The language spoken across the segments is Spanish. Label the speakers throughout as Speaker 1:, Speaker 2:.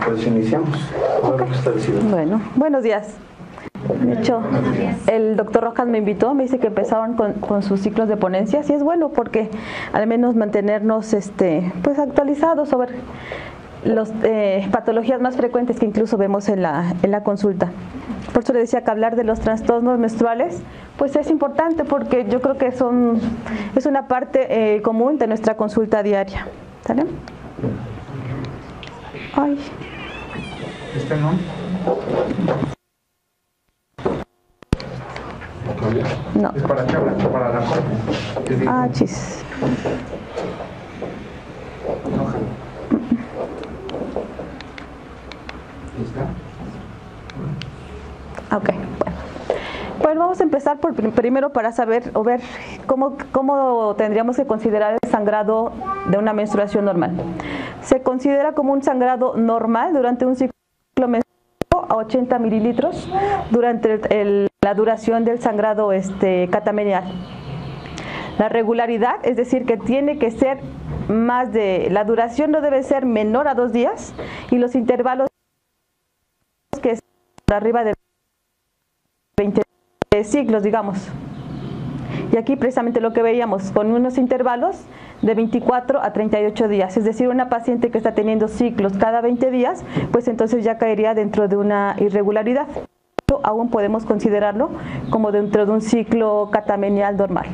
Speaker 1: Pues iniciamos.
Speaker 2: Bueno, buenos días. De hecho, el doctor Rojas me invitó, me dice que empezaron con sus ciclos de ponencias y es bueno porque al menos mantenernos pues actualizados sobre las patologías más frecuentes que incluso vemos en la consulta. Por eso le decía que hablar de los trastornos menstruales pues es importante porque yo creo que es una parte común de nuestra consulta diaria. ¿Sale? Ay.
Speaker 1: No?
Speaker 2: No.
Speaker 1: Es para acá, para la corte.
Speaker 2: Ah, chis. Ok, bueno. Pues vamos a empezar primero para saber o ver cómo tendríamos que considerar el sangrado de una menstruación normal. Se considera como un sangrado normal durante un ciclo menstrual a 80 mililitros durante la duración del sangrado catamenial. La regularidad, es decir, que tiene que ser la duración no debe ser menor a 2 días y los intervalos que es por arriba de 20 ciclos, digamos. Y aquí precisamente lo que veíamos, con unos intervalos de 24 a 38 días, es decir, una paciente que está teniendo ciclos cada 20 días, pues entonces ya caería dentro de una irregularidad. Aún podemos considerarlo como dentro de un ciclo catamenial normal.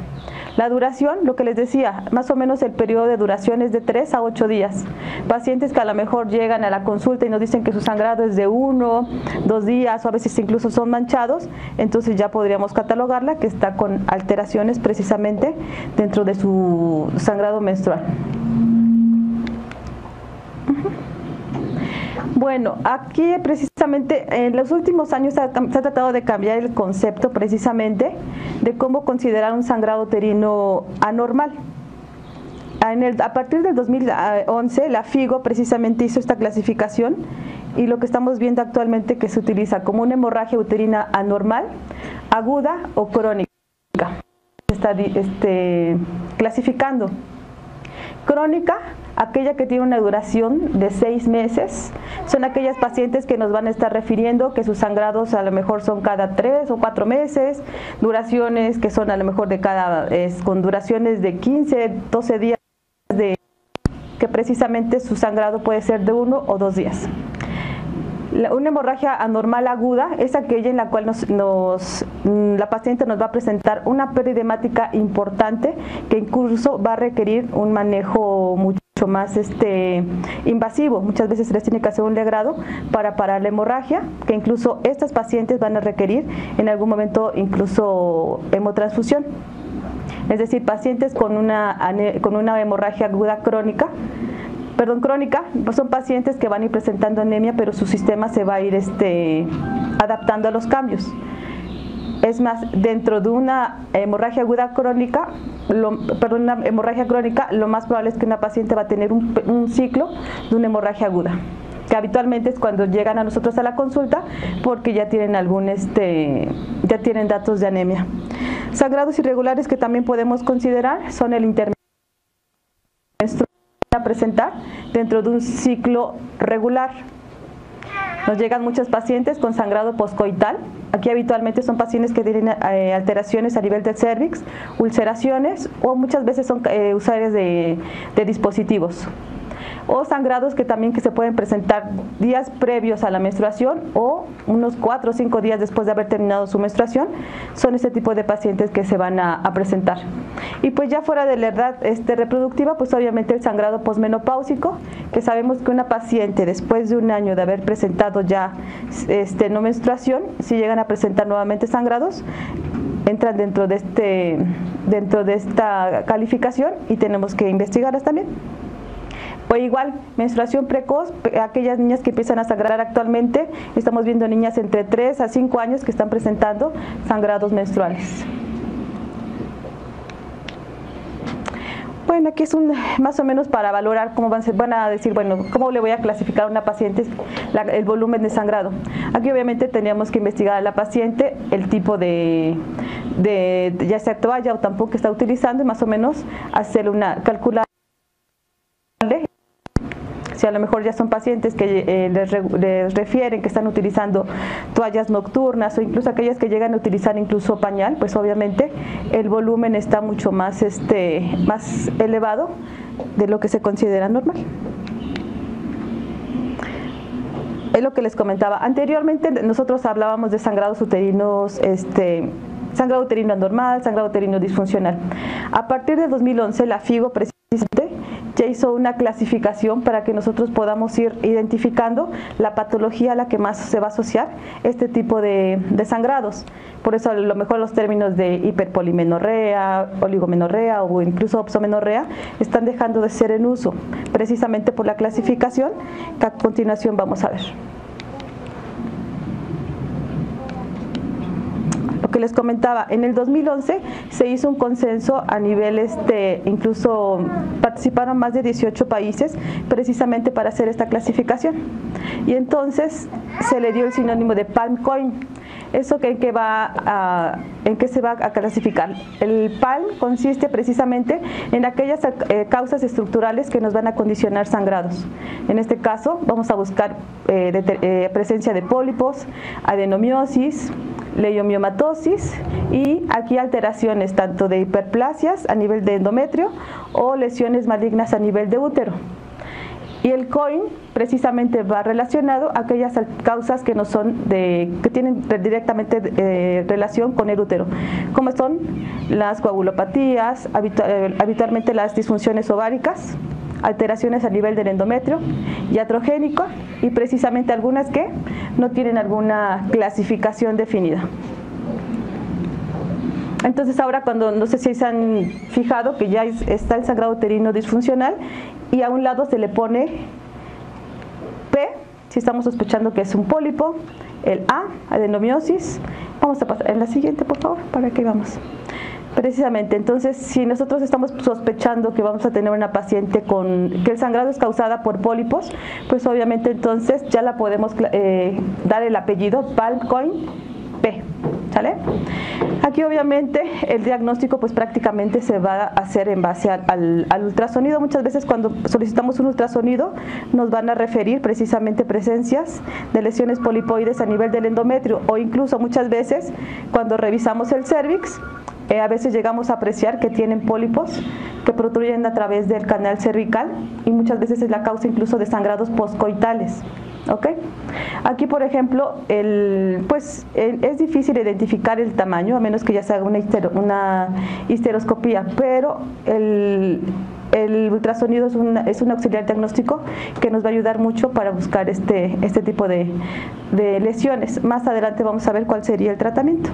Speaker 2: La duración, lo que les decía, más o menos el periodo de duración es de 3 a 8 días. Pacientes que a lo mejor llegan a la consulta y nos dicen que su sangrado es de 1, 2 días o a veces incluso son manchados, entonces ya podríamos catalogarla que está con alteraciones precisamente dentro de su sangrado menstrual. Bueno, aquí precisamente en los últimos años se ha tratado de cambiar el concepto precisamente de cómo considerar un sangrado uterino anormal. A partir del 2011 la FIGO precisamente hizo esta clasificación y lo que estamos viendo actualmente que se utiliza como una hemorragia uterina anormal, aguda o crónica. Se está clasificando. Crónica, aquella que tiene una duración de 6 meses, son aquellas pacientes que nos van a estar refiriendo que sus sangrados a lo mejor son cada 3 o 4 meses, duraciones que son a lo mejor con duraciones de 15, 12 días, que precisamente su sangrado puede ser de 1 o 2 días. Una hemorragia anormal aguda es aquella en la cual la paciente nos va a presentar una pérdida hemática importante que incluso va a requerir un manejo mucho más invasivo. Muchas veces se les tiene que hacer un legrado para parar la hemorragia, que incluso estas pacientes van a requerir en algún momento incluso hemotransfusión. Es decir, pacientes con una hemorragia aguda crónica, pues son pacientes que van a ir presentando anemia, pero su sistema se va a ir adaptando a los cambios. Es más, dentro de una hemorragia aguda crónica, una hemorragia crónica, lo más probable es que una paciente va a tener un ciclo de una hemorragia aguda, que habitualmente es cuando llegan a nosotros a la consulta porque ya tienen ya tienen datos de anemia. Sangrados irregulares que también podemos considerar son el intermenstrual a presentar dentro de un ciclo regular. Nos llegan muchas pacientes con sangrado poscoital. Aquí habitualmente son pacientes que tienen alteraciones a nivel del cervix, ulceraciones o muchas veces son usuarios de dispositivos. O sangrados que también se pueden presentar días previos a la menstruación o unos 4 o 5 días después de haber terminado su menstruación. Son este tipo de pacientes que se van a presentar. Y pues ya fuera de la edad reproductiva, pues obviamente el sangrado posmenopáusico, que sabemos que una paciente después de un año de haber presentado ya no menstruación, si llegan a presentar nuevamente sangrados, entran dentro de esta calificación y tenemos que investigarlas también. O igual, menstruación precoz, aquellas niñas que empiezan a sangrar actualmente, estamos viendo niñas entre 3 a 5 años que están presentando sangrados menstruales. Bueno, aquí es más o menos para valorar cómo van a decir, bueno, cómo le voy a clasificar a una paciente el volumen de sangrado. Aquí obviamente tendríamos que investigar a la paciente el tipo de ya sea toalla o tampón que está utilizando y más o menos hacer calcular Si a lo mejor ya son pacientes que les refieren que están utilizando toallas nocturnas o incluso aquellas que llegan a utilizar incluso pañal, pues obviamente el volumen está mucho más, más elevado de lo que se considera normal. Es lo que les comentaba. Anteriormente nosotros hablábamos de sangrados uterinos, sangrado uterino anormal, sangrado uterino disfuncional. A partir de 2011 la FIGO precisamente ya hizo una clasificación para que nosotros podamos ir identificando la patología a la que más se va a asociar este tipo de sangrados. Por eso a lo mejor los términos de hiperpolimenorrea, oligomenorrea o incluso opsomenorrea están dejando de ser en uso, precisamente por la clasificación que a continuación vamos a ver. Lo que les comentaba, en el 2011 se hizo un consenso a nivel, incluso participaron más de 18 países precisamente para hacer esta clasificación. Y entonces se le dio el sinónimo de Palm Coin. ¿Eso en qué se va a clasificar? El PALM consiste precisamente en aquellas causas estructurales que nos van a condicionar sangrados. En este caso vamos a buscar presencia de pólipos, adenomiosis, leiomiomatosis y aquí alteraciones tanto de hiperplasias a nivel de endometrio o lesiones malignas a nivel de útero. Y el COIN precisamente va relacionado a aquellas causas que no son que tienen directamente relación con el útero, como son las coagulopatías, habitualmente las disfunciones ováricas, alteraciones a nivel del endometrio, iatrogénico y precisamente algunas que no tienen alguna clasificación definida. Entonces ahora cuando, no sé si se han fijado que ya está el sangrado uterino disfuncional y a un lado se le pone P, si estamos sospechando que es un pólipo, el A, adenomiosis. Vamos a pasar en la siguiente, por favor, para que vamos. Precisamente, entonces, si nosotros estamos sospechando que vamos a tener una paciente que el sangrado es causada por pólipos, pues obviamente entonces ya la podemos dar el apellido Palm Coin P, ¿sale? Aquí obviamente el diagnóstico pues prácticamente se va a hacer en base al ultrasonido. Muchas veces cuando solicitamos un ultrasonido nos van a referir precisamente presencias de lesiones polipoides a nivel del endometrio o incluso muchas veces cuando revisamos el cervix a veces llegamos a apreciar que tienen pólipos que protruyen a través del canal cervical y muchas veces es la causa incluso de sangrados postcoitales. ¿Okay? Aquí, por ejemplo, es difícil identificar el tamaño a menos que ya se haga una histeroscopía, pero el ultrasonido es un auxiliar diagnóstico que nos va a ayudar mucho para buscar este tipo de lesiones. Más adelante vamos a ver cuál sería el tratamiento.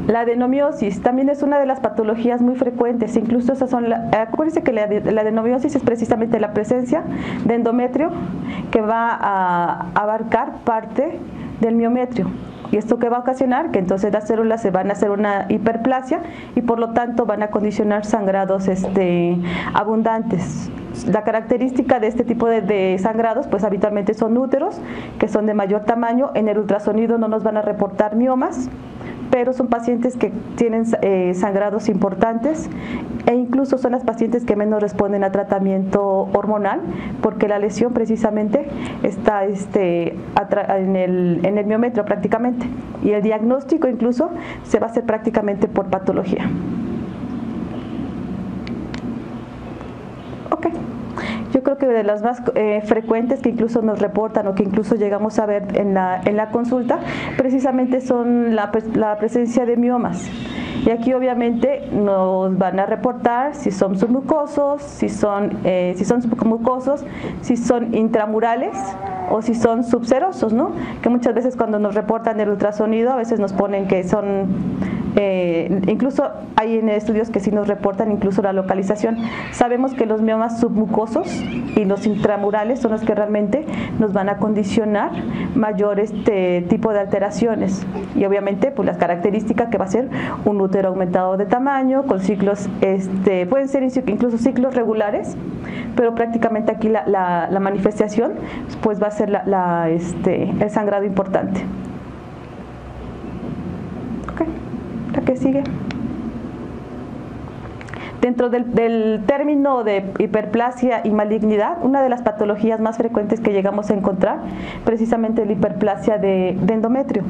Speaker 2: La adenomiosis también es una de las patologías muy frecuentes, incluso esas son acuérdense que la adenomiosis es precisamente la presencia de endometrio que va a abarcar parte del miometrio. ¿Y esto qué va a ocasionar? Que entonces las células se van a hacer una hiperplasia y por lo tanto van a condicionar sangrados abundantes. La característica de este tipo de sangrados pues habitualmente son úteros que son de mayor tamaño. En el ultrasonido no nos van a reportar miomas, pero son pacientes que tienen sangrados importantes e incluso son las pacientes que menos responden a tratamiento hormonal porque la lesión precisamente está en el miometrio prácticamente y el diagnóstico incluso se va a hacer prácticamente por patología. Ok. Yo creo que de las más frecuentes que incluso nos reportan o que incluso llegamos a ver en la consulta, precisamente son la presencia de miomas. Y aquí obviamente nos van a reportar si son submucosos, si son submucosos, si son intramurales o si son subserosos, ¿no? Que muchas veces cuando nos reportan el ultrasonido a veces nos ponen que son incluso hay en estudios que sí nos reportan incluso la localización. Sabemos que los miomas submucosos y los intramurales son los que realmente nos van a condicionar mayor tipo de alteraciones y obviamente pues las características que va a ser un útero aumentado de tamaño con ciclos, pueden ser incluso ciclos regulares, pero prácticamente aquí la manifestación pues va a ser el sangrado importante. ¿La que sigue? Dentro del término de hiperplasia y malignidad, una de las patologías más frecuentes que llegamos a encontrar precisamente es la hiperplasia de endometrio.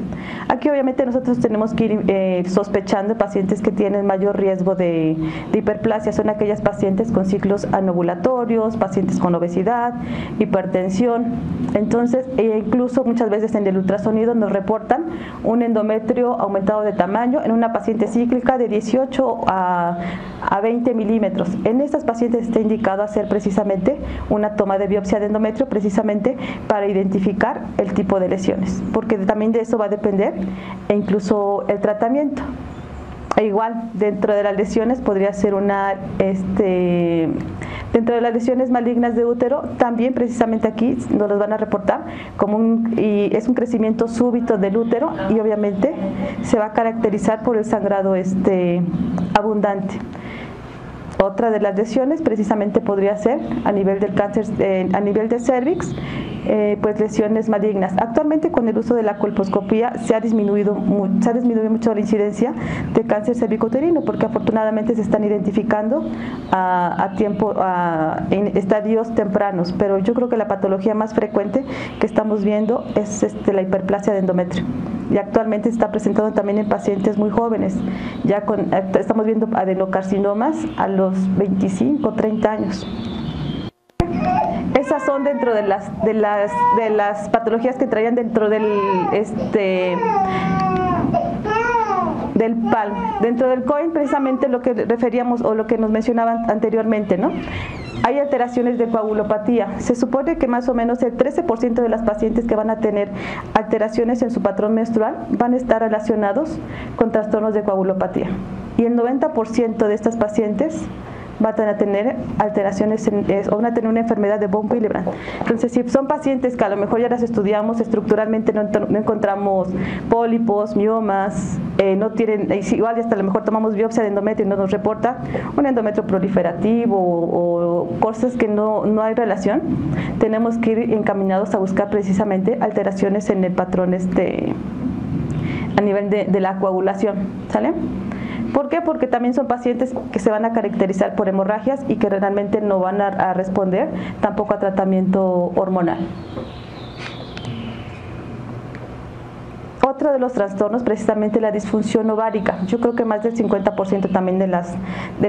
Speaker 2: Aquí obviamente nosotros tenemos que ir sospechando de pacientes que tienen mayor riesgo de hiperplasia. Son aquellas pacientes con ciclos anovulatorios, pacientes con obesidad, hipertensión. Entonces, incluso muchas veces en el ultrasonido nos reportan un endometrio aumentado de tamaño en una paciente cíclica de 18 a 20 milímetros. En estas pacientes está indicado hacer precisamente una toma de biopsia de endometrio precisamente para identificar el tipo de lesiones, porque también de eso va a depender e incluso el tratamiento. E igual, dentro de las lesiones podría ser dentro de las lesiones malignas de útero, también precisamente aquí nos los van a reportar como es un crecimiento súbito del útero y obviamente se va a caracterizar por el sangrado abundante. Otra de las lesiones precisamente podría ser a nivel del cáncer, a nivel de cervix, pues lesiones malignas. Actualmente con el uso de la colposcopía se ha disminuido mucho la incidencia de cáncer cervicouterino, porque afortunadamente se están identificando en estadios tempranos, pero yo creo que la patología más frecuente que estamos viendo es la hiperplasia de endometrio. Y actualmente se está presentando también en pacientes muy jóvenes. Estamos viendo adenocarcinomas a los 25, 30 años. Esas son dentro de las patologías que traían dentro del PAL. Dentro del COIN, precisamente lo que referíamos o lo que nos mencionaban anteriormente, ¿no? Hay alteraciones de coagulopatía. Se supone que más o menos el 13% de las pacientes que van a tener alteraciones en su patrón menstrual van a estar relacionados con trastornos de coagulopatía. Y el 90% de estas pacientes van a tener alteraciones o van a tener una enfermedad de von Willebrand. Entonces, si son pacientes que a lo mejor ya las estudiamos estructuralmente, no encontramos pólipos, miomas, no tienen, igual hasta a lo mejor tomamos biopsia de endometrio y no nos reporta un endometrio proliferativo o cosas que no hay relación, tenemos que ir encaminados a buscar precisamente alteraciones en el patrón a nivel de la coagulación, ¿sale? ¿Por qué? Porque también son pacientes que se van a caracterizar por hemorragias y que realmente no van a responder tampoco a tratamiento hormonal. Otro de los trastornos, precisamente la disfunción ovárica. Yo creo que más del 50% también de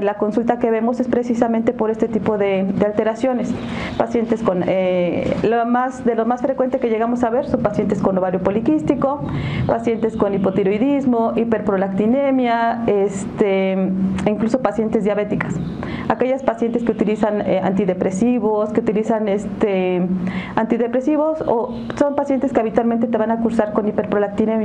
Speaker 2: la consulta que vemos es precisamente por este tipo de alteraciones. Pacientes con, lo más frecuente que llegamos a ver son pacientes con ovario poliquístico, pacientes con hipotiroidismo, hiperprolactinemia, incluso pacientes diabéticas. Aquellas pacientes que utilizan antidepresivos, antidepresivos o son pacientes que habitualmente te van a cursar con hiperprolactinemia.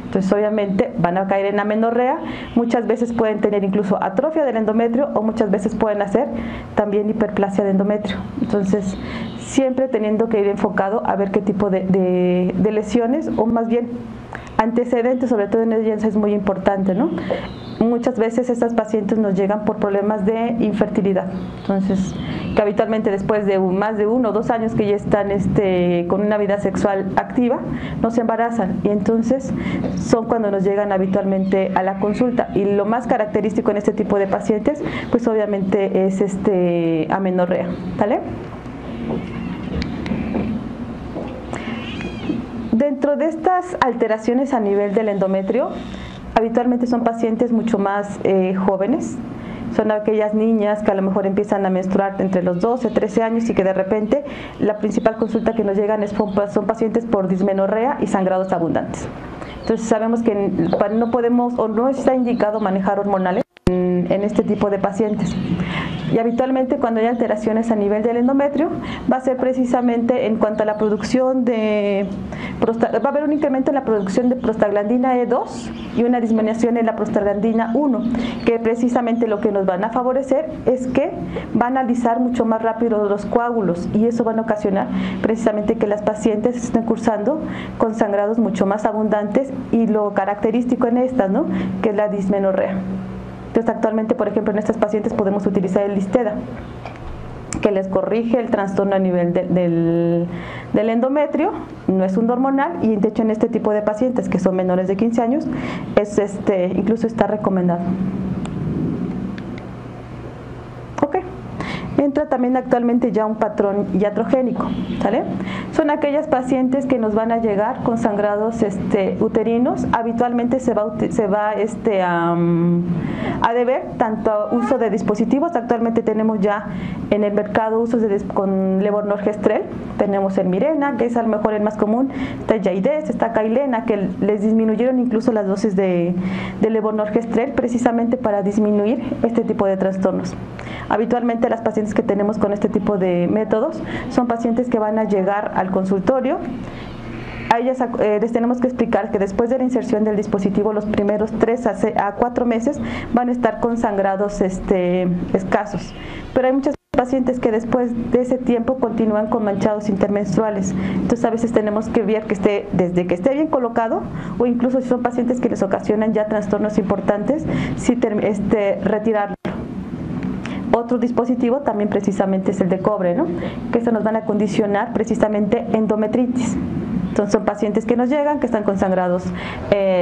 Speaker 2: Entonces obviamente van a caer en amenorrea, muchas veces pueden tener incluso atrofia del endometrio o muchas veces pueden hacer también hiperplasia de endometrio. Entonces siempre teniendo que ir enfocado a ver qué tipo de lesiones o más bien antecedentes, sobre todo en ellas es muy importante, ¿no? Muchas veces estas pacientes nos llegan por problemas de infertilidad, entonces que habitualmente después de más de 1 o 2 años que ya están con una vida sexual activa, no se embarazan y entonces son cuando nos llegan habitualmente a la consulta. Y lo más característico en este tipo de pacientes, pues obviamente es amenorrea, ¿vale? Dentro de estas alteraciones a nivel del endometrio, habitualmente son pacientes mucho más jóvenes. Son aquellas niñas que a lo mejor empiezan a menstruar entre los 12, 13 años y que de repente la principal consulta que nos llegan son pacientes por dismenorrea y sangrados abundantes. Entonces sabemos que no podemos o no está indicado manejar hormonales en este tipo de pacientes. Y habitualmente cuando hay alteraciones a nivel del endometrio va a ser precisamente en cuanto a la producción va a haber un incremento en la producción de prostaglandina E2 y una disminución en la prostaglandina 1, que precisamente lo que nos van a favorecer es que van a alisar mucho más rápido los coágulos y eso van a ocasionar precisamente que las pacientes estén cursando con sangrados mucho más abundantes y lo característico en estas, ¿no?, que es la dismenorrea. Entonces actualmente, por ejemplo, en estas pacientes podemos utilizar el Listeda, que les corrige el trastorno a nivel del endometrio, no es un hormonal y de hecho en este tipo de pacientes que son menores de 15 años, incluso está recomendado. encuentra también actualmente ya un patrón iatrogénico, ¿sale? Son aquellas pacientes que nos van a llegar con sangrados uterinos. Habitualmente se va a deber tanto a uso de dispositivos. Actualmente tenemos ya en el mercado usos con levonorgestrel. Tenemos el Mirena, que es a lo mejor el más común, está Yaides, está Cailena, que les disminuyeron incluso las dosis de levonorgestrel precisamente para disminuir este tipo de trastornos. Habitualmente las pacientes que tenemos con este tipo de métodos son pacientes que van a llegar al consultorio. A ellas les tenemos que explicar que después de la inserción del dispositivo los primeros 3 a 4 meses van a estar con sangrados escasos, pero hay muchas pacientes que después de ese tiempo continúan con manchados intermenstruales. Entonces a veces tenemos que ver que desde que esté bien colocado, o incluso si son pacientes que les ocasionan ya trastornos importantes, retirarlo. Otro dispositivo también precisamente es el de cobre, ¿no? Que eso nos van a condicionar precisamente endometritis. Entonces son pacientes que nos llegan, que están con sangrados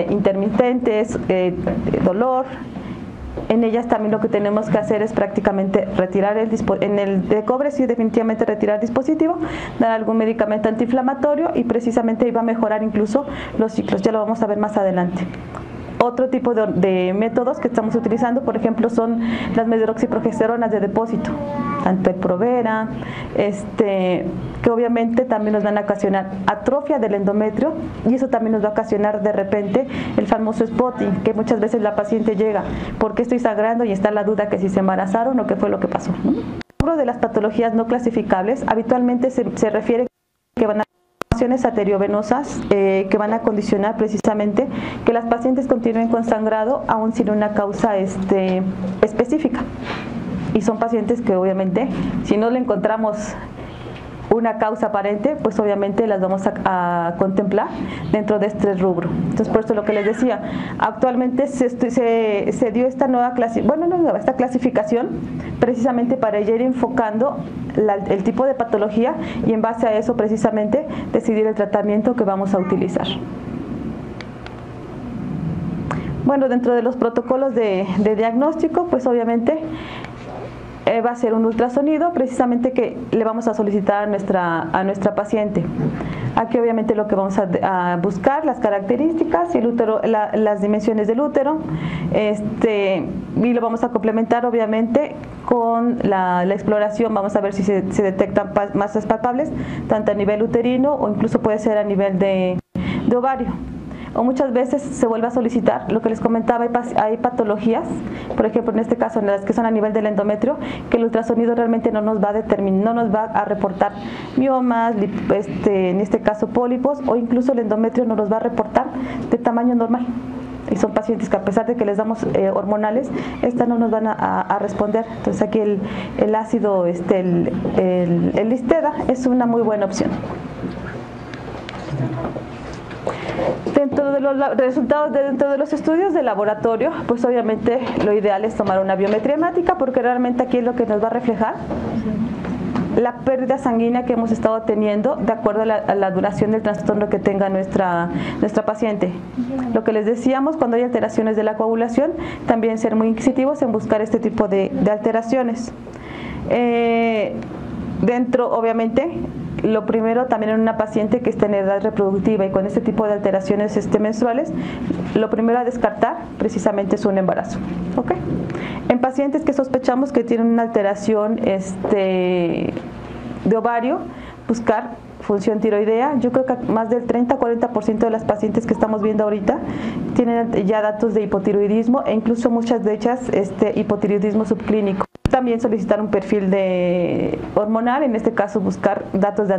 Speaker 2: intermitentes, dolor. En ellas también lo que tenemos que hacer es prácticamente retirar en el de cobre, sí, definitivamente retirar el dispositivo, dar algún medicamento antiinflamatorio y precisamente iba a mejorar incluso los ciclos. Ya lo vamos a ver más adelante. Otro tipo de métodos que estamos utilizando, por ejemplo, son las medroxiprogesteronas de depósito, tanto el Provera, que obviamente también nos van a ocasionar atrofia del endometrio, y eso también nos va a ocasionar de repente el famoso spotting, que muchas veces la paciente llega, ¿por qué estoy sangrando? Y está la duda que si se embarazaron o qué fue lo que pasó, ¿no? Uno de las patologías no clasificables habitualmente se refiere que van a arteriovenosas que van a condicionar precisamente que las pacientes continúen con sangrado aún sin una causa específica, y son pacientes que obviamente si no le encontramos una causa aparente, pues obviamente las vamos a contemplar dentro de este rubro. Entonces, por eso lo que les decía, actualmente se dio esta nueva esta clasificación precisamente para ir enfocando el tipo de patología y en base a eso precisamente decidir el tratamiento que vamos a utilizar. Bueno, dentro de los protocolos de diagnóstico, pues obviamente va a ser un ultrasonido precisamente que le vamos a solicitar a nuestra paciente. Aquí obviamente lo que vamos a buscar, las características, el útero, las dimensiones del útero, y lo vamos a complementar obviamente con la exploración. Vamos a ver si se detectan masas palpables, tanto a nivel uterino o incluso puede ser a nivel de ovario. O muchas veces se vuelve a solicitar, lo que les comentaba, hay patologías, por ejemplo en este caso en las que son a nivel del endometrio, que el ultrasonido realmente no nos va a determinar, no nos va a reportar miomas, en este caso pólipos, o incluso el endometrio no nos va a reportar de tamaño normal. Y son pacientes que a pesar de que les damos hormonales, estas no nos van a responder. Entonces aquí el ácido, el Listeda es una muy buena opción. Dentro de los resultados dentro de los estudios de laboratorio, pues obviamente lo ideal es tomar una biometría hemática, porque realmente aquí es lo que nos va a reflejar la pérdida sanguínea que hemos estado teniendo de acuerdo a la duración del trastorno que tenga nuestra paciente. Lo que les decíamos, cuando hay alteraciones de la coagulación, también ser muy inquisitivos en buscar este tipo de alteraciones. Dentro, obviamente, lo primero también en una paciente que está en edad reproductiva y con este tipo de alteraciones menstruales, lo primero a descartar precisamente es un embarazo. ¿Okay? En pacientes que sospechamos que tienen una alteración de ovario, buscar función tiroidea. Yo creo que más del 30-40% de las pacientes que estamos viendo ahorita tienen ya datos de hipotiroidismo, e incluso muchas de ellas hipotiroidismo subclínico. También solicitar un perfil hormonal, en este caso buscar datos de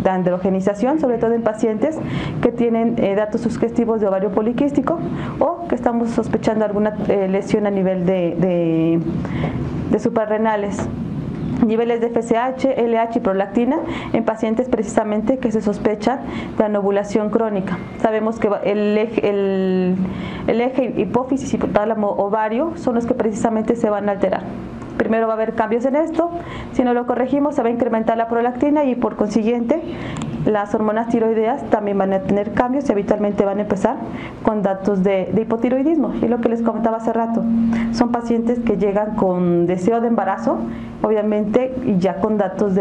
Speaker 2: androgenización, sobre todo en pacientes que tienen datos sugestivos de ovario poliquístico o que estamos sospechando alguna lesión a nivel de suprarrenales. Niveles de FSH, LH y prolactina en pacientes precisamente que se sospechan de anovulación crónica. Sabemos que el eje hipófisis, hipotálamo, ovario son los que precisamente se van a alterar. Primero va a haber cambios en esto, si no lo corregimos se va a incrementar la prolactina y por consiguiente las hormonas tiroideas también van a tener cambios y habitualmente van a empezar con datos de hipotiroidismo. Y lo que les comentaba hace rato, son pacientes que llegan con deseo de embarazo obviamente, y ya con datos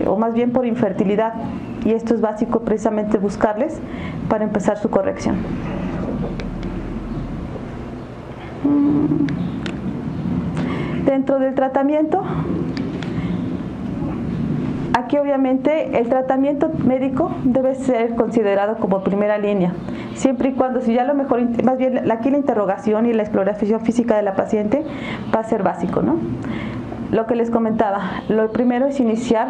Speaker 2: o más bien por infertilidad, y esto es básico precisamente buscarles para empezar su corrección. Dentro del tratamiento, aquí obviamente el tratamiento médico debe ser considerado como primera línea, siempre y cuando, si ya a lo mejor, más bien aquí la interrogación y la exploración física de la paciente va a ser básico, ¿no? Lo que les comentaba, lo primero es iniciar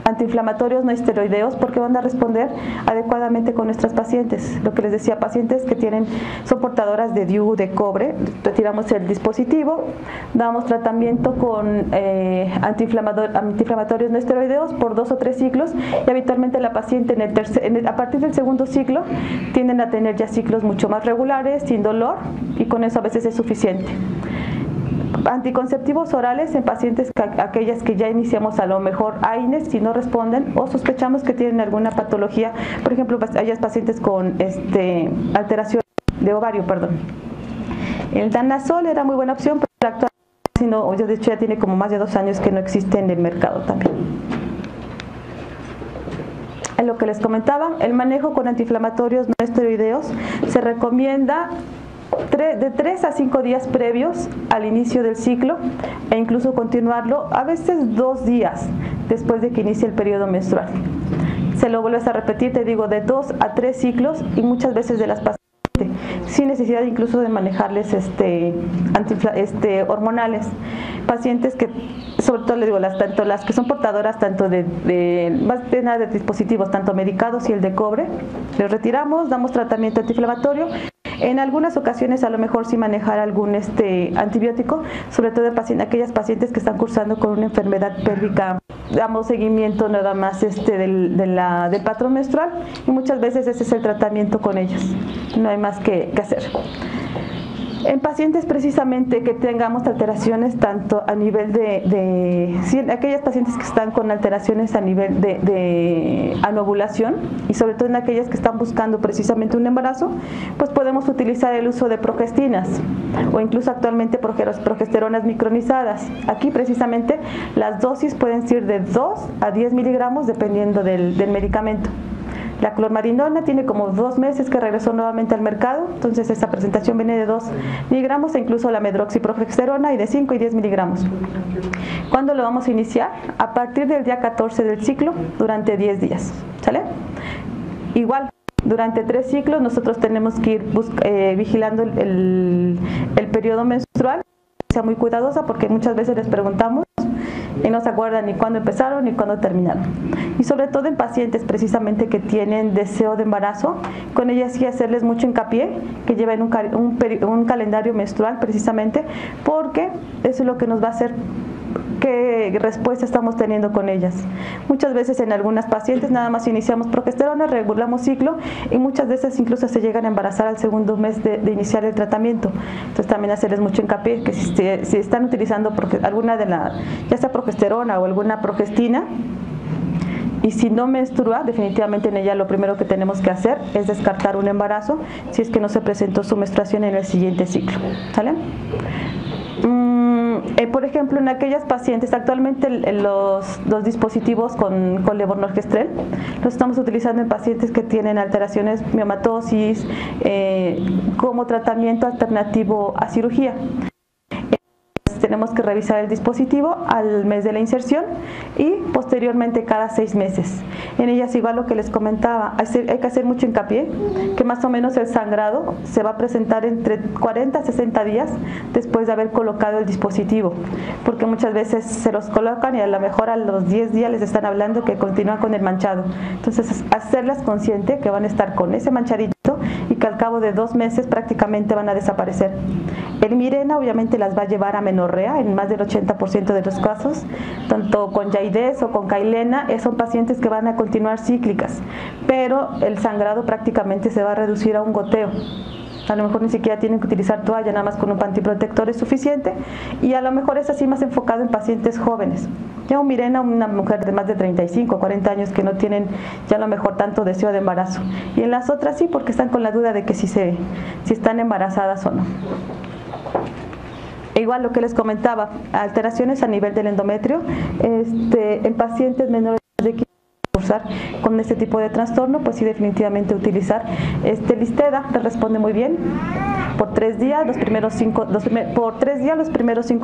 Speaker 2: antiinflamatorios no esteroideos, porque van a responder adecuadamente con nuestras pacientes. Lo que les decía, pacientes que son portadoras de DIU, de cobre, retiramos el dispositivo, damos tratamiento con antiinflamatorios no esteroideos por 2 o 3 ciclos, y habitualmente la paciente a partir del segundo ciclo tienden a tener ya ciclos mucho más regulares, sin dolor, y con eso a veces es suficiente. Anticonceptivos orales en pacientes, aquellas que ya iniciamos a lo mejor AINES, si no responden o sospechamos que tienen alguna patología, por ejemplo, aquellas pacientes con alteración de ovario, El danazol era muy buena opción, pero actualmente, de hecho ya tiene como más de 2 años que no existe en el mercado también. En lo que les comentaba, el manejo con antiinflamatorios no esteroideos se recomienda de 3 a 5 días previos al inicio del ciclo, e incluso continuarlo a veces 2 días después de que inicie el periodo menstrual. Se lo vuelves a repetir, te digo, de 2 a 3 ciclos, y muchas veces de las pacientes sin necesidad incluso de manejarles hormonales. Pacientes que, sobre todo les digo, tanto las que son portadoras tanto más de nada de dispositivos, tanto medicados y el de cobre, les retiramos, damos tratamiento antiinflamatorio. En algunas ocasiones a lo mejor sí manejar algún antibiótico, sobre todo aquellas pacientes que están cursando con una enfermedad pélvica, damos seguimiento nada más del patrón menstrual, y muchas veces ese es el tratamiento con ellas, no hay más que hacer. En pacientes precisamente que tengamos alteraciones tanto a nivel aquellas pacientes que están con alteraciones a nivel de anovulación, y sobre todo en aquellas que están buscando precisamente un embarazo, pues podemos utilizar el uso de progestinas o incluso actualmente progesteronas micronizadas. Aquí precisamente las dosis pueden ser de 2 a 10 miligramos dependiendo del medicamento. La clormarinona tiene como 2 meses que regresó nuevamente al mercado, entonces esa presentación viene de 2 miligramos, e incluso la medroxiprogesterona y de 5 y 10 miligramos. ¿Cuándo lo vamos a iniciar? A partir del día 14 del ciclo, durante 10 días. ¿Sale? Igual, durante 3 ciclos nosotros tenemos que ir vigilando el periodo menstrual, sea muy cuidadosa, porque muchas veces les preguntamos y no se acuerdan ni cuándo empezaron ni cuándo terminaron. Y sobre todo en pacientes precisamente que tienen deseo de embarazo, con ellas sí hacerles mucho hincapié que lleven un calendario menstrual, precisamente porque eso es lo que nos va a hacer qué respuesta estamos teniendo con ellas. Muchas veces en algunas pacientes nada más iniciamos progesterona, regulamos ciclo, y muchas veces incluso se llegan a embarazar al segundo mes de iniciar el tratamiento. Entonces también hacerles mucho hincapié que si están utilizando alguna ya sea progesterona o alguna progestina, y si no menstrua, definitivamente en ella lo primero que tenemos que hacer es descartar un embarazo si es que no se presentó su menstruación en el siguiente ciclo. ¿Sale? Por ejemplo, en aquellas pacientes, actualmente los dispositivos con levonorgestrel los estamos utilizando en pacientes que tienen alteraciones miomatosis como tratamiento alternativo a cirugía. Tenemos que revisar el dispositivo al mes de la inserción y posteriormente cada 6 meses. En ellas, igual lo que les comentaba, hay que hacer mucho hincapié que más o menos el sangrado se va a presentar entre 40 a 60 días después de haber colocado el dispositivo, porque muchas veces se los colocan y a lo mejor a los 10 días les están hablando que continúan con el manchado. Entonces, hacerlas consciente que van a estar con ese manchadito y que al cabo de 2 meses prácticamente van a desaparecer. El Mirena obviamente las va a llevar a menorrea en más del 80% de los casos, tanto con Yaides o con Cailena, son pacientes que van a continuar cíclicas, pero el sangrado prácticamente se va a reducir a un goteo. A lo mejor ni siquiera tienen que utilizar toalla, nada más con un pantiprotector es suficiente, y a lo mejor es así más enfocado en pacientes jóvenes. Ya un Mirena, una mujer de más de 35 o 40 años que no tienen ya a lo mejor tanto deseo de embarazo, y en las otras sí, porque están con la duda de que si están embarazadas o no. Igual lo que les comentaba, alteraciones a nivel del endometrio, en pacientes menores de 15 cursar con este tipo de trastorno, pues sí, definitivamente utilizar Listeda, le responde muy bien. Por 3 días, los primeros 5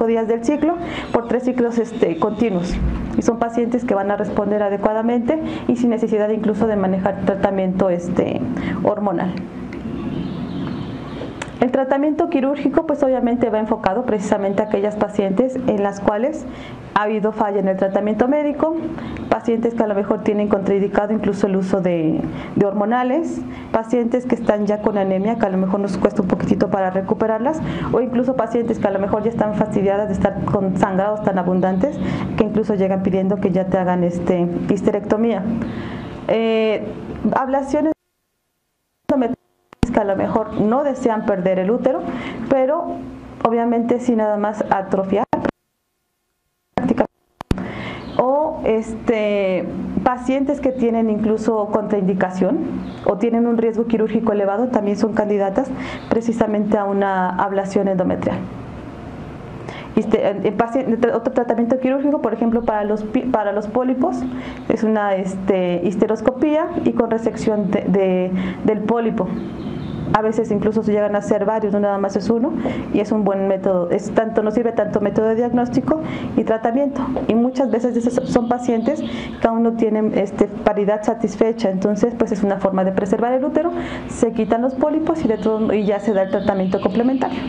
Speaker 2: días del ciclo, por 3 ciclos continuos. Y son pacientes que van a responder adecuadamente y sin necesidad incluso de manejar tratamiento hormonal. El tratamiento quirúrgico pues obviamente va enfocado precisamente a aquellas pacientes en las cuales ha habido falla en el tratamiento médico, pacientes que a lo mejor tienen contraindicado incluso el uso de hormonales, pacientes que están ya con anemia, que a lo mejor nos cuesta un poquitito para recuperarlas, o incluso pacientes que a lo mejor ya están fastidiadas de estar con sangrados tan abundantes que incluso llegan pidiendo que ya te hagan histerectomía. Ablaciones que a lo mejor no desean perder el útero, pero obviamente sin nada más atrofiar, o pacientes que tienen incluso contraindicación o tienen un riesgo quirúrgico elevado también son candidatas precisamente a una ablación endometrial. Otro tratamiento quirúrgico, por ejemplo, para los pólipos, es una histeroscopía y con resección del pólipo. A veces incluso se llegan a hacer varios, no nada más es uno, y es un buen método, nos sirve tanto método de diagnóstico y tratamiento. Y muchas veces son pacientes que aún no tienen paridad satisfecha, entonces pues es una forma de preservar el útero, se quitan los pólipos y ya se da el tratamiento complementario.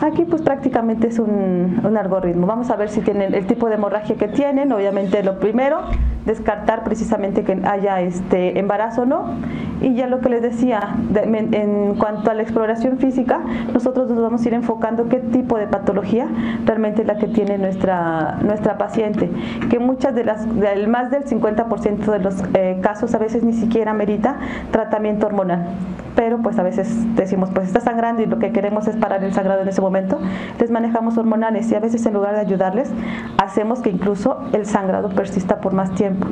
Speaker 2: Aquí pues prácticamente es un algoritmo. Vamos a ver si tienen el tipo de hemorragia que tienen. Obviamente lo primero, descartar precisamente que haya embarazo o no. Y ya lo que les decía, en cuanto a la exploración física, nosotros nos vamos a ir enfocando qué tipo de patología realmente es la que tiene nuestra paciente. Que muchas más del 50% de los casos a veces ni siquiera merita tratamiento hormonal. Pero pues a veces decimos, pues está sangrando y lo que queremos es parar el sangrado en ese momento, les manejamos hormonales y a veces en lugar de ayudarles, hacemos que incluso el sangrado persista por más tiempo.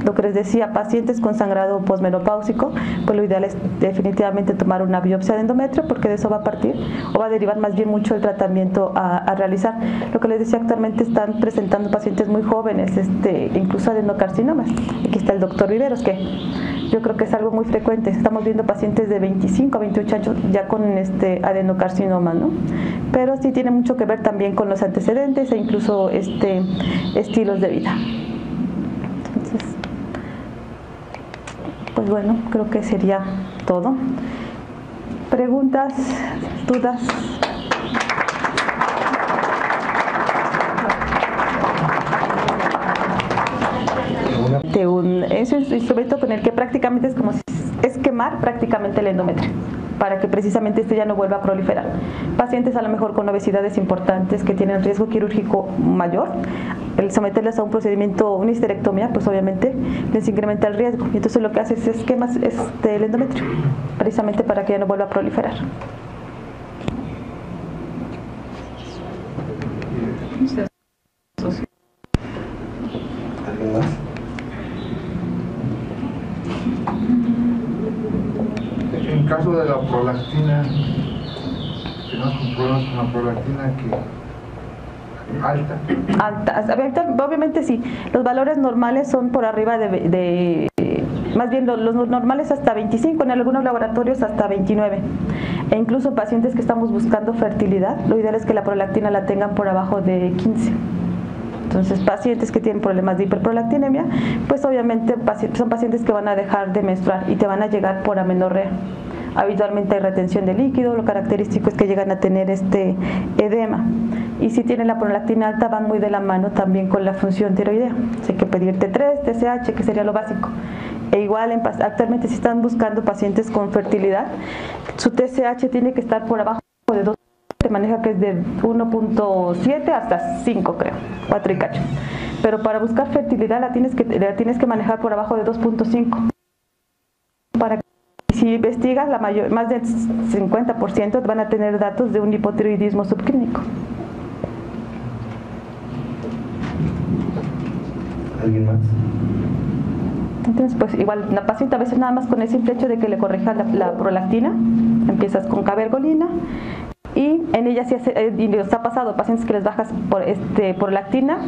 Speaker 2: Lo que les decía, pacientes con sangrado posmenopáusico, pues lo ideal es definitivamente tomar una biopsia de endometrio porque de eso va a partir o va a derivar más bien mucho el tratamiento a realizar. Lo que les decía, actualmente están presentando pacientes muy jóvenes, incluso adenocarcinomas. Aquí está el doctor Viveros, que yo creo que es algo muy frecuente. Estamos viendo pacientes de 25 a 28 años ya con adenocarcinoma, ¿no? Pero sí tiene mucho que ver también con los antecedentes e incluso estilos de vida. Entonces, pues bueno, creo que sería todo. ¿Preguntas? ¿Dudas? Es un instrumento con el que prácticamente es como si es quemar prácticamente el endometrio para que precisamente ya no vuelva a proliferar. Pacientes a lo mejor con obesidades importantes que tienen riesgo quirúrgico mayor, el someterles a un procedimiento, una histerectomía, pues obviamente les incrementa el riesgo. Y entonces lo que hace es quemas el endometrio, precisamente para que ya no vuelva a proliferar.
Speaker 1: ¿Alguien más? En caso de la prolactina, tenemos problemas con la prolactina alta.
Speaker 2: Obviamente sí, los valores normales son por arriba más bien los normales hasta 25, en algunos laboratorios hasta 29. E incluso en pacientes que estamos buscando fertilidad, lo ideal es que la prolactina la tengan por abajo de 15. Entonces, pacientes que tienen problemas de hiperprolactinemia, pues obviamente son pacientes que van a dejar de menstruar y te van a llegar por amenorrea. Habitualmente hay retención de líquido, lo característico es que llegan a tener edema. Y si tienen la prolactina alta, van muy de la mano también con la función tiroidea. Hay que pedir T3, TSH, que sería lo básico. E igual, actualmente si están buscando pacientes con fertilidad, su TSH tiene que estar por abajo de 2. Se maneja que es de 1.7 hasta 5, creo, 4 y cacho. Pero para buscar fertilidad la tienes que manejar por abajo de 2.5. Para que si investigas, más del 50% van a tener datos de un hipotiroidismo subclínico.
Speaker 1: ¿Alguien más?
Speaker 2: Entonces, pues igual, la paciente a veces nada más con el simple hecho de que le corrija la prolactina, empiezas con cabergolina, y en ella sí y les ha pasado pacientes que les bajas por prolactina,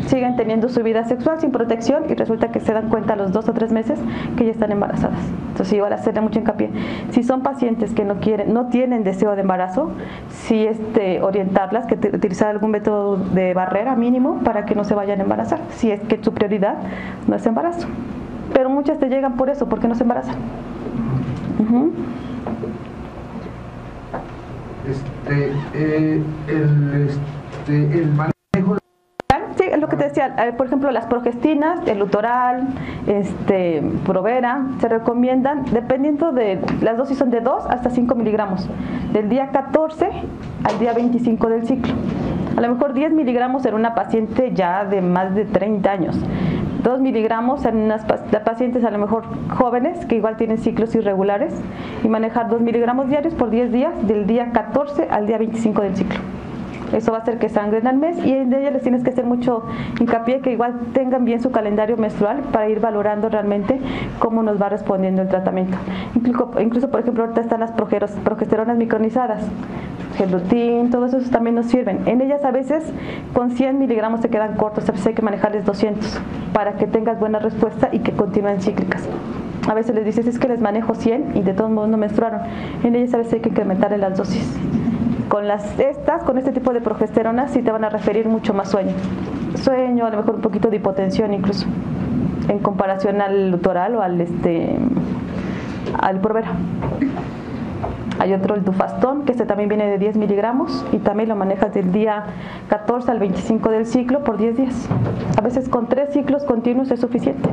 Speaker 2: siguen teniendo su vida sexual sin protección y resulta que se dan cuenta a los 2 o 3 meses que ya están embarazadas. Entonces igual hacerle mucho hincapié. Si son pacientes que no tienen deseo de embarazo, sí orientarlas, que utilizar algún método de barrera mínimo para que no se vayan a embarazar, si es que su prioridad no es embarazo. Pero muchas te llegan por eso, porque no se embarazan.
Speaker 1: El manejo.
Speaker 2: Sí, es lo que te decía, por ejemplo, las progestinas, el Lutoral, Provera, se recomiendan, dependiendo de, las dosis son de 2 hasta 5 miligramos, del día 14 al día 25 del ciclo. A lo mejor 10 miligramos en una paciente ya de más de 30 años. 2 miligramos en unas pacientes a lo mejor jóvenes que igual tienen ciclos irregulares y manejar 2 miligramos diarios por 10 días del día 14 al día 25 del ciclo. Eso va a hacer que sangren al mes y en ellas les tienes que hacer mucho hincapié que igual tengan bien su calendario menstrual para ir valorando realmente cómo nos va respondiendo el tratamiento. Incluso por ejemplo, ahorita están las progesteronas micronizadas, Gelutin, todos esos también nos sirven. En ellas a veces con 100 miligramos se quedan cortos, a veces hay que manejarles 200 para que tengas buena respuesta y que continúen cíclicas. A veces les dices, es que les manejo 100 y de todos modos no menstruaron. En ellas a veces hay que incrementarle las dosis. Con este tipo de progesteronas sí te van a referir mucho más sueño, a lo mejor un poquito de hipotensión incluso, en comparación al Lutoral o al Provera. Hay otro, el Dufastón, que también viene de 10 miligramos y también lo manejas del día 14 al 25 del ciclo por 10 días. A veces con 3 ciclos continuos es suficiente.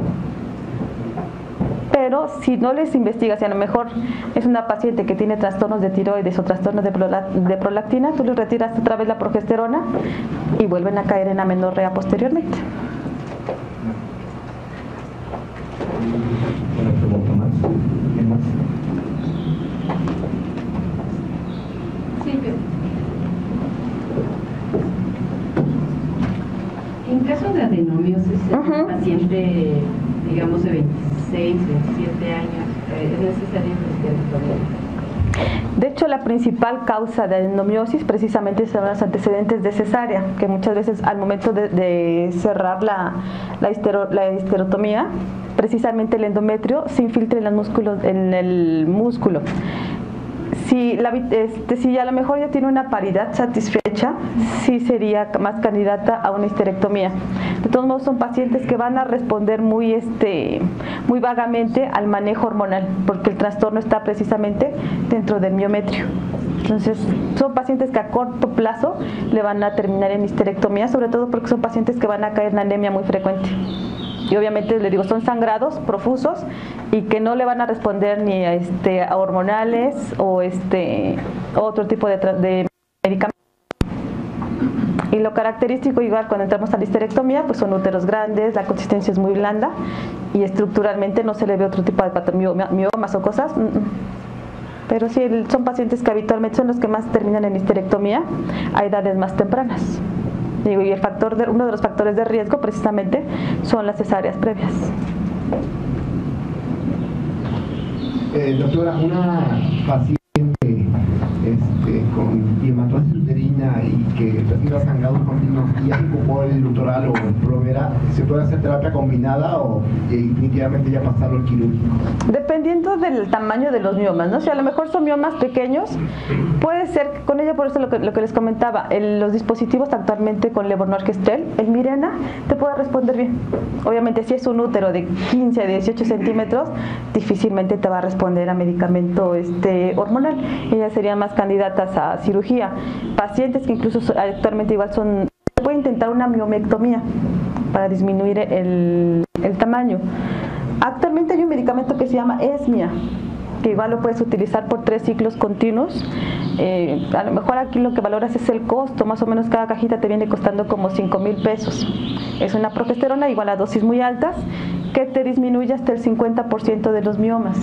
Speaker 2: Pero si no les investigas y a lo mejor es una paciente que tiene trastornos de tiroides o trastornos de prolactina, tú les retiras otra vez la progesterona y vuelven a caer en amenorrea posteriormente.
Speaker 3: Una pregunta más. ¿Quién más?
Speaker 4: Silvia. En caso de adenomiosis, el paciente, digamos, de 26, 27 años, ¿es necesario histerectomía?
Speaker 2: De hecho, la principal causa de adenomiosis precisamente son los antecedentes de cesárea, que muchas veces al momento de cerrar la histerectomía, precisamente el endometrio se infiltra en el músculo. Si a lo mejor ya tiene una paridad satisfecha, sí sería más candidata a una histerectomía. De todos modos, son pacientes que van a responder muy vagamente al manejo hormonal, porque el trastorno está precisamente dentro del miometrio. Entonces, son pacientes que a corto plazo le van a terminar en histerectomía, sobre todo porque son pacientes que van a caer en anemia muy frecuente. Y obviamente, les digo, son sangrados profusos y que no le van a responder ni a hormonales o otro tipo de medicamentos. Y lo característico, igual cuando entramos a la histerectomía, pues son úteros grandes, la consistencia es muy blanda y estructuralmente no se le ve otro tipo de miomas o cosas. Pero sí, son pacientes que habitualmente son los que más terminan en histerectomía a edades más tempranas. Y uno de los factores de riesgo precisamente son las cesáreas previas.
Speaker 3: Doctora, una paciente con hematosis uterina y que reciba sangrados continuos y ya ocupó el Lutoral o el Provera, ¿se puede hacer terapia combinada o definitivamente ya pasarlo al quirúrgico?
Speaker 2: Dependiendo del tamaño de los miomas, ¿no? Si a lo mejor son miomas pequeños, puede ser con ella, por eso lo que les comentaba, los dispositivos actualmente con levonorgestrel, el Mirena, te puede responder bien. Obviamente si es un útero de 15 a 18 centímetros, difícilmente te va a responder a medicamento hormonal. Ellas serían más candidatas a cirugía. Pacientes que incluso actualmente igual se puede intentar una miomectomía para disminuir el tamaño. Actualmente hay un medicamento que se llama Esmia, que igual lo puedes utilizar por 3 ciclos continuos. A lo mejor aquí lo que valoras es el costo, más o menos cada cajita te viene costando como 5,000 pesos. Es una progesterona igual a dosis muy altas que te disminuye hasta el 50% de los miomas.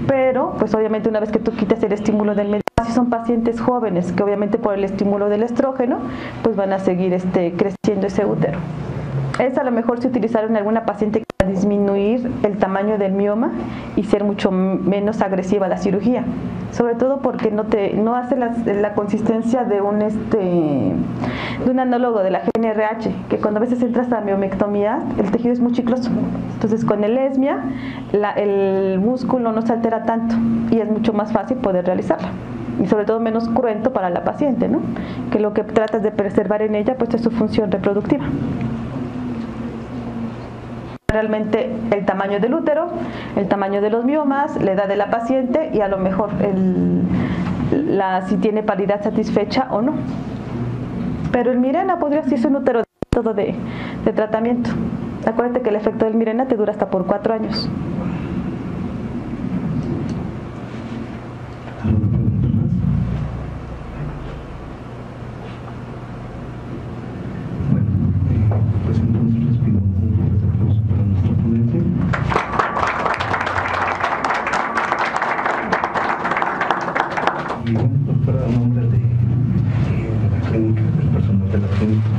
Speaker 2: Pero, pues obviamente una vez que tú quitas el estímulo del medicamento, si son pacientes jóvenes, que obviamente por el estímulo del estrógeno, pues van a seguir creciendo ese útero. Es a lo mejor si utilizaron en alguna paciente para disminuir el tamaño del mioma y ser mucho menos agresiva la cirugía, sobre todo porque no hace la consistencia de un anólogo de la GNRH, que cuando a veces entras a miomectomía el tejido es muy chicloso. Entonces con el ESMIA el músculo no se altera tanto y es mucho más fácil poder realizarla. Y sobre todo menos cruento para la paciente, ¿no? Que lo que tratas de preservar en ella pues es su función reproductiva. Realmente el tamaño del útero, el tamaño de los miomas, la edad de la paciente y a lo mejor si tiene paridad satisfecha o no. Pero el Mirena podría ser un útero todo de tratamiento. Acuérdate que el efecto del Mirena te dura hasta por 4 años.
Speaker 5: Pues entonces les pido un fuerte aplauso para nuestro ponente. Y bueno, doctora, a nombre de la clínica, del personal de la clínica,